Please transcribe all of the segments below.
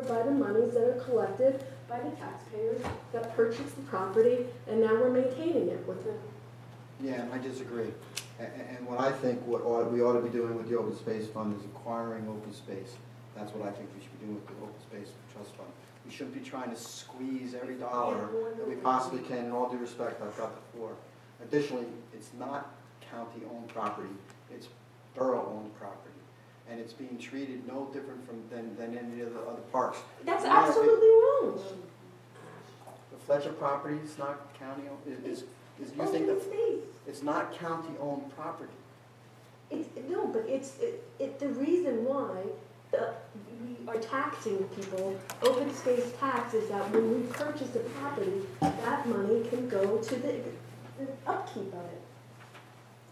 by the monies that are collected by the taxpayers that purchased the property, and now we're maintaining it with the... Yeah, and I disagree. And what I think we ought to be doing with the open space fund is acquiring open space. That's what I think we should be doing with the open space trust fund. We shouldn't be trying to squeeze every dollar that we possibly can. In all due respect, I've got the floor. Additionally, it's not county-owned property, it's borough-owned property. And it's being treated no different than any of the other parks. That's absolutely wrong. The Fletcher property is not county-owned, you think that it's not county-owned property? No, but it's the reason why we are taxing people. Open space tax is that when we purchase a property, that money can go to the upkeep of it.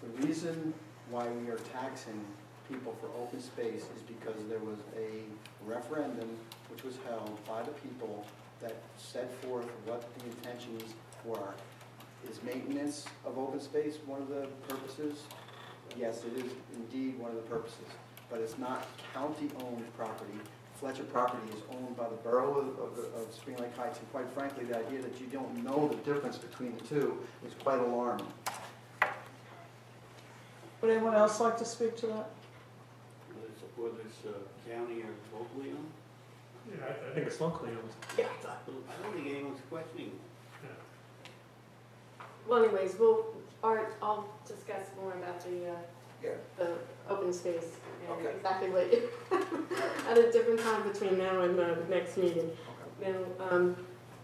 The reason why we are taxing people for open space is because there was a referendum which was held by the people that set forth what the intentions were. Is maintenance of open space one of the purposes? Yes, it is indeed one of the purposes, but it's not county-owned property. Fletcher property is owned by the borough of Spring Lake Heights, and quite frankly, the idea that you don't know the difference between the two is quite alarming. Would anyone else like to speak to that? Whether it's county or locally owned? Yeah, I think it's locally owned. Yeah, I don't think anyone's questioning. Well, anyways, I'll discuss more about the open space and exactly what at a different time between now and the next meeting. Okay. Now,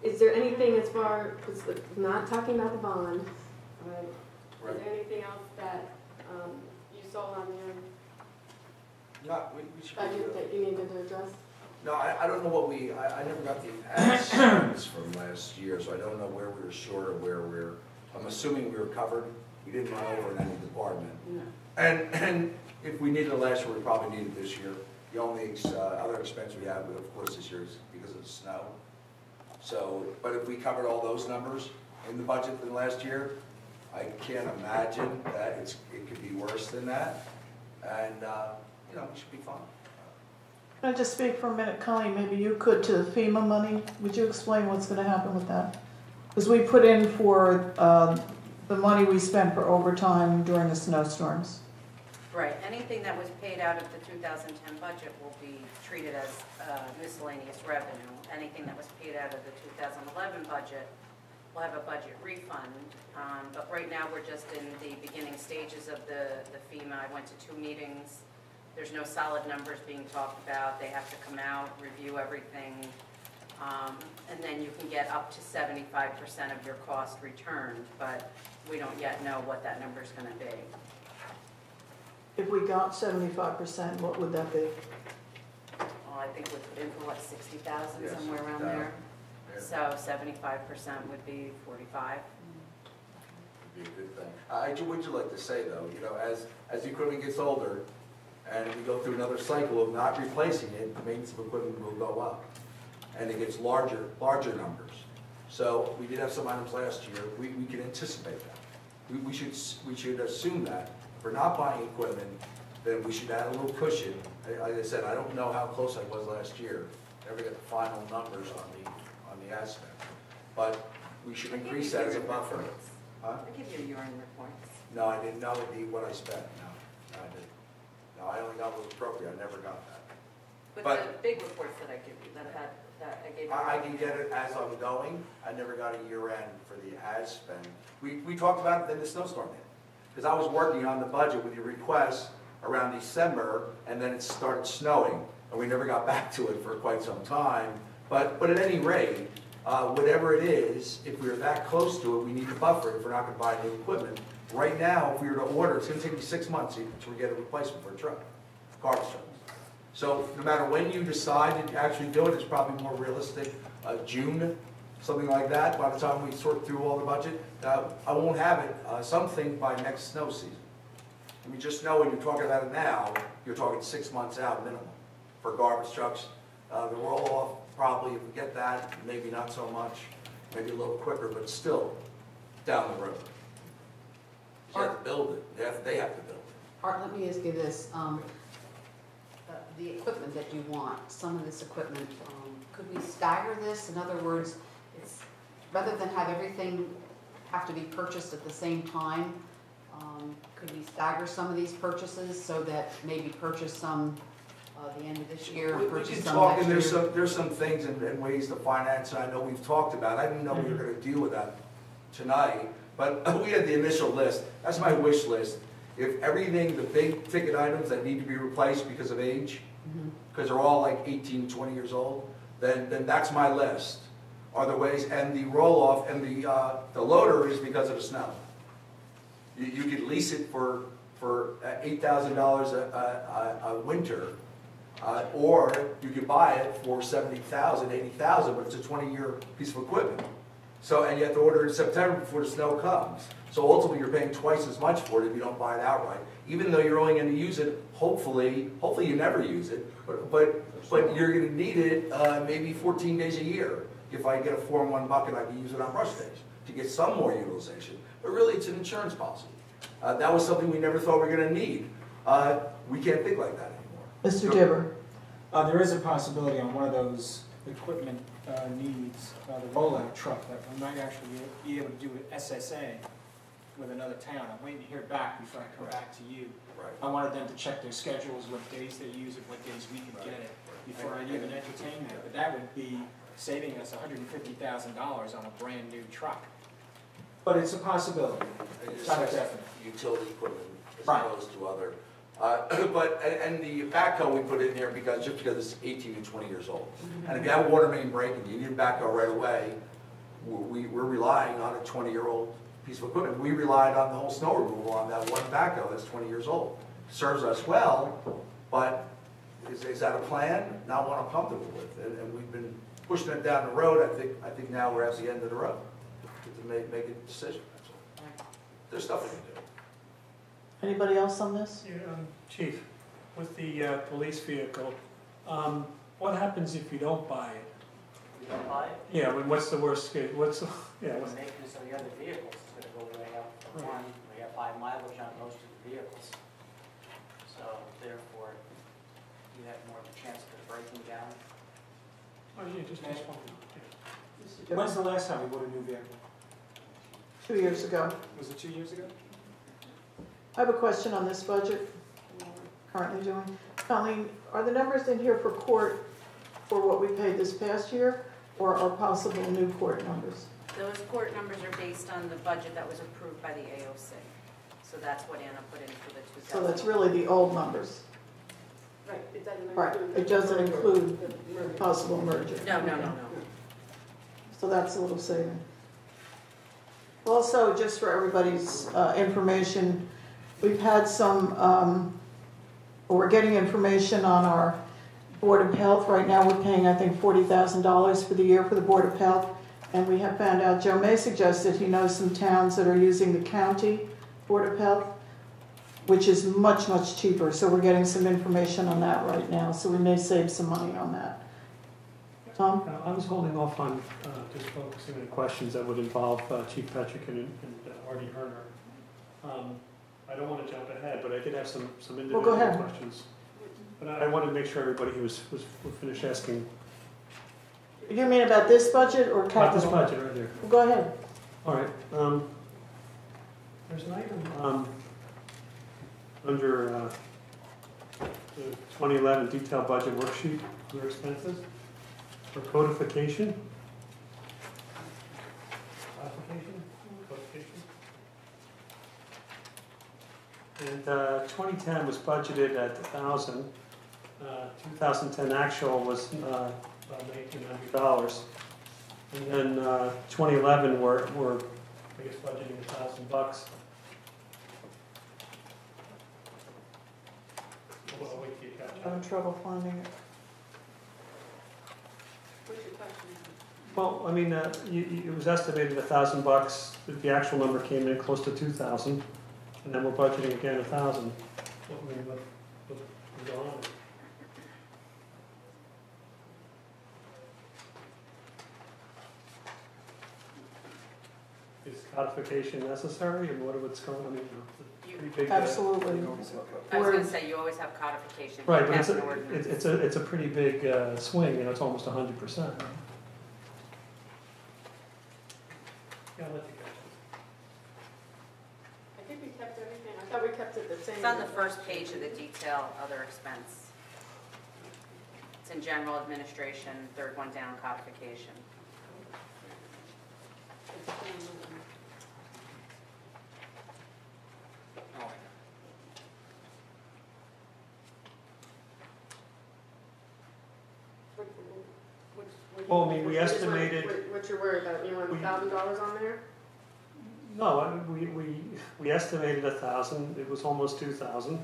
is there anything as far as not talking about the bond? Right. Is there anything else that you saw on your budget that you needed to address? No, I don't know what I never got the answers from last year, so I don't know where we were short or where we're. I'm assuming we were covered. We didn't run over in any department. No. And if we needed it last year, we probably need it this year. The only other expense we have, of course, this year is because of the snow. So, but if we covered all those numbers in the budget than last year, I can't imagine that it could be worse than that. And you know, we should be fine. Can I just speak for a minute, Connie? Maybe you could to the FEMA money. Would you explain what's going to happen with that? Because we put in for the money we spent for overtime during the snowstorms. Right. Anything that was paid out of the 2010 budget will be treated as miscellaneous revenue. Anything that was paid out of the 2011 budget will have a budget refund. But right now we're just in the beginning stages of the FEMA. I went to 2 meetings. There's no solid numbers being talked about. They have to come out, review everything, and then you can get up to 75% of your cost returned, but we don't yet know what that number is going to be. If we got 75%, what would that be? Well, I think we put in for what, 60,000, yes, somewhere around there. Yeah. So 75% would be 45. Would be a good thing. Would you like to say though, you know, as the equipment gets older, and we go through another cycle of not replacing it, the maintenance of equipment will go up. And it gets larger numbers. So we did have some items last year. We can anticipate that. We should assume that. If we're not buying equipment, then we should add a little cushion. Like I said, I don't know how close I was last year. Never get the final numbers on the aspect. But we should increase that as a buffer. Huh? I give you urine reports. No, I didn't know what I spent. No, I didn't. No, I only got what was appropriate. I never got that. But the big reports that I give you, that I gave you. I can get it as I'm going. I never got a year end for the ad spend. We talked about it in the snowstorm hit. Because I was working on the budget with your requests around December, and then it started snowing, and we never got back to it for quite some time. But at any rate, whatever it is, if we're that close to it, we need to buffer it if we're not going to buy new equipment. Right now, if we were to order, it's going to take me 6 months to get a replacement for a truck, garbage truck. So no matter when you decide to actually do it, it's probably more realistic, June, something like that. By the time we sort through all the budget, I won't have it, something by next snow season. I mean, just know when you're talking about it now, you're talking 6 months out minimum for garbage trucks. The roll-off, probably, if we get that, maybe not so much, maybe a little quicker, but still down the road. You have to build it. They have to build it. Art, let me ask you this. The equipment that you want, some of this equipment could we stagger this? In other words, it's, rather than have everything have to be purchased at the same time, could we stagger some of these purchases so that maybe purchase some the end of this year, We purchase can some talk, next and year? there's some things and ways to finance, and I know we've talked about. I didn't know we were gonna deal with that tonight, but we had the initial list. That's my wish list. If everything, the big ticket items that need to be replaced because of age, because they're all like 18, 20 years old, then that's my list. Are there ways, and the roll-off and the loader is because of the snow. You could lease it for $8,000 a winter, or you could buy it for $70,000, $80,000, but it's a 20-year piece of equipment. So, and you have to order it in September before the snow comes. So ultimately, you're paying twice as much for it if you don't buy it outright. Even though you're only going to use it, hopefully you never use it, but you're going to need it maybe 14 days a year. If I get a 4-in-1 bucket, I can use it on brush days to get some more utilization. But really, it's an insurance policy. That was something we never thought we were going to need. We can't think like that anymore. Mr. Dibber? There is a possibility on one of those equipment needs, the rollout truck, that we might actually be able to do an SSA with another town. I'm waiting to hear back before I come back to you. Right. I wanted them to check their schedules, what days they use it, what days we can get it, before I even entertain that. But that would be saving us $150,000 on a brand new truck. But it's a possibility. It's not a definite. Utility equipment as Right. opposed to other. And the backhoe we put in there because it's 18 to 20 years old. And if you have a water main break and you need a backhoe right away, we're relying on a 20-year-old piece of equipment. We relied on the whole snow removal on that one backhoe that's 20 years old. Serves us well, but is that a plan? Not one I'm comfortable with. And we've been pushing it down the road. I think now we're at the end of the road to make a decision. That's all. There's stuff we can do. Anybody else on this? Yeah, Chief, with the police vehicle, what happens if you don't buy it? We don't buy it? Yeah, I mean, what's the worst case? What's The maintenance of the other vehicles is going to go way up. For one, we have high mileage on most of the vehicles. So therefore, you have more of a chance of it breaking down. Oh, yeah, just one. Mr. Dibber? When's the last time we bought a new vehicle? 2 years ago. Was it 2 years ago? I have a question on this budget we're currently doing. Colleen, are the numbers in here for court for what we paid this past year, or are possible new court numbers? Those court numbers are based on the budget that was approved by the AOC. So that's what Anna put in for the 2000. So that's really the old numbers. Right, it doesn't include. Right, it doesn't include the merger. possible merger. No. So that's a little saving. Also, just for everybody's information, we've had we're getting information on our Board of Health. Right now, we're paying, I think, $40,000 for the year for the Board of Health. And we have found out, Joe May suggested he knows some towns that are using the county Board of Health, which is much, much cheaper. So we're getting some information on that right now. So we may save some money on that. Tom? I was holding off on just focusing on questions that would involve Chief Patrick and Artie Herner. I don't want to jump ahead, but I did have some individual Well, go ahead. questions. But I wanted to make sure everybody was finished asking You mean about this budget or capital? about this budget right here. Well, go ahead. All right. There's an item under the 2011 detailed budget worksheet under expenses for codification. And 2010 was budgeted at 1,000. 2010 actual was about $1,900. And then 2011 we're I guess budgeting $1,000. Well, wait till you catch I'm up. having trouble finding it. What's your question? Well, I mean, it was estimated $1,000. The actual number came in close to 2,000, and then we're budgeting again 1,000. What's going on? Is codification necessary, and what's going on? I mean, it's a pretty big. Absolutely. I was gonna say, you always have codification. Right, but Pass an ordinance. it's a pretty big swing, it's almost 100%. Yeah, I'll let you go. I think we kept everything, I thought we kept it the same. It's on the first page of the detail, other expense. It's in general administration, third one down, codification. Well, I mean, we estimated. What you're worried about, you want $1,000 on there? No, we estimated 1,000, it was almost 2,000,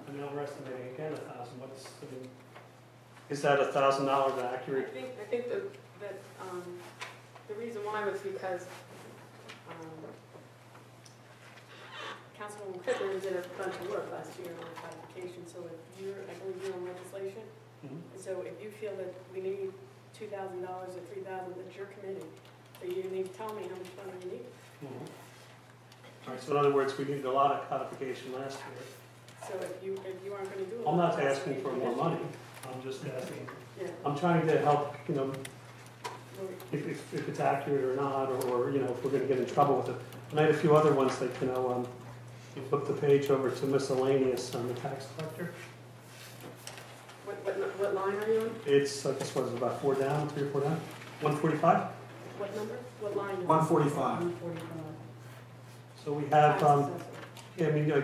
and now we're estimating again 1,000. Is that $1,000 accurate? I think that the reason why was because Councilwoman Pittman did a bunch of work last year on codification, so if I believe you're on legislation, and so if you feel that we need $2,000 or $3,000, that's your committee, so you need to tell me how much money you need. All right, so in other words, we needed a lot of codification last year. So if you aren't going to do it. I'm not asking for more money, I'm just asking, Yeah. I'm trying to help, if it's accurate or not, or if we're gonna get in trouble with it. And I had a few other ones that, you flip the page over to miscellaneous on the tax collector. What line are you on? It's, I guess, what is it, about 4 down, 3 or 4 down? 145? What number? What line? 145. 145. So we have,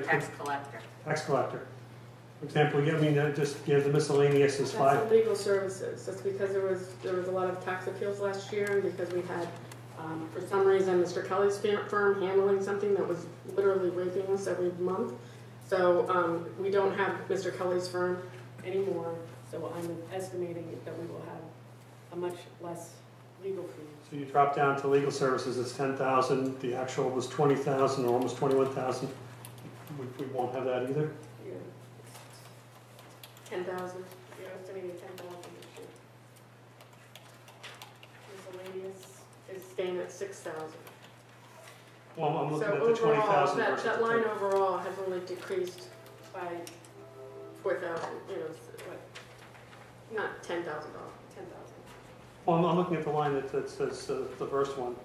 Tax collector. tax collector. For example, the miscellaneous is 5. That's legal services. That's because there was a lot of tax appeals last year, and because we had, for some reason, Mr. Kelly's firm handling something that was literally raping us every month. So we don't have Mr. Kelly's firm anymore. So I'm estimating that we will have a much less legal fee. So you drop down to legal services, it's 10,000. The actual was 20,000 or almost 21,000. We won't have that either. Yeah. 10,000. You're estimating 10,000 this year. Miscellaneous is staying at 6,000. Well, I'm looking So at the 20,000 overall, versus that the line 10. overall has only decreased by 4,000. Not $10,000. 10,000. Well, I'm looking at the line that says the first one.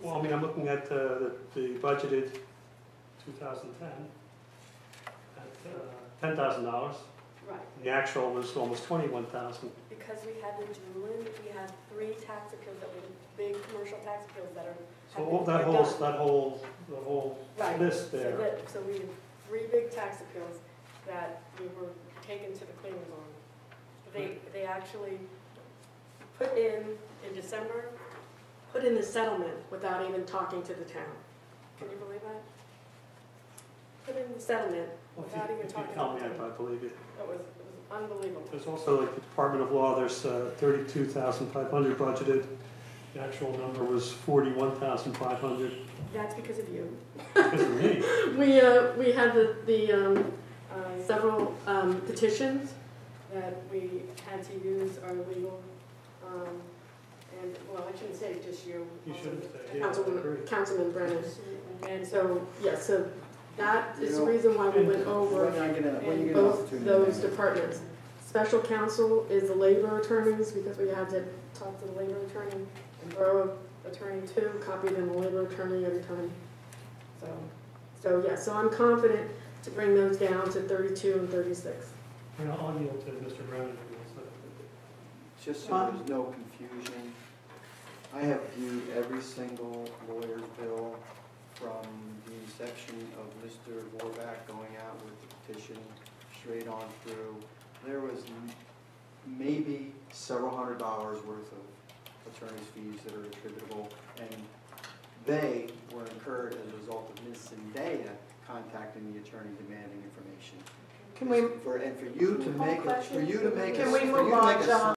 Well, I'm looking at the budgeted 2010 at $10,000. Right. The actual was almost 21,000. Because we had the Julian, we had 3 tax appeals that were big commercial tax appeals that are. So that whole Right. list there. So we had 3 big tax appeals that we were taken to the cleaners on. They actually put in December, put in the settlement without even talking to the town. Can you believe that? Put in the settlement Well, without even if you talking to tell me, the town. I believe you. It was unbelievable. There's also, like the Department of Law, there's 32,500 budgeted. The actual number was 41,500. That's because of you. Because of me. We had the several petitions that we had to use are legal. And, well, I shouldn't say just you. You shouldn't say, yeah, Councilman Brennan. And so, so that is the reason why we went over in both those departments. Special counsel is the labor attorneys, because we had to talk to the labor attorney, and borough attorney too, copy them the labor attorney every time. So I'm confident to bring those down to 32 and 36. I'll yield to Mr. Brown. Just so there's no confusion, I have viewed every single lawyer's bill from the inception of Mr. Vorback going out with the petition straight on through. There was maybe several $100s worth of attorney's fees that are attributable, and they were incurred as a result of Ms. Zendaya contacting the attorney demanding information. Can we? For you to make Can we move on, John?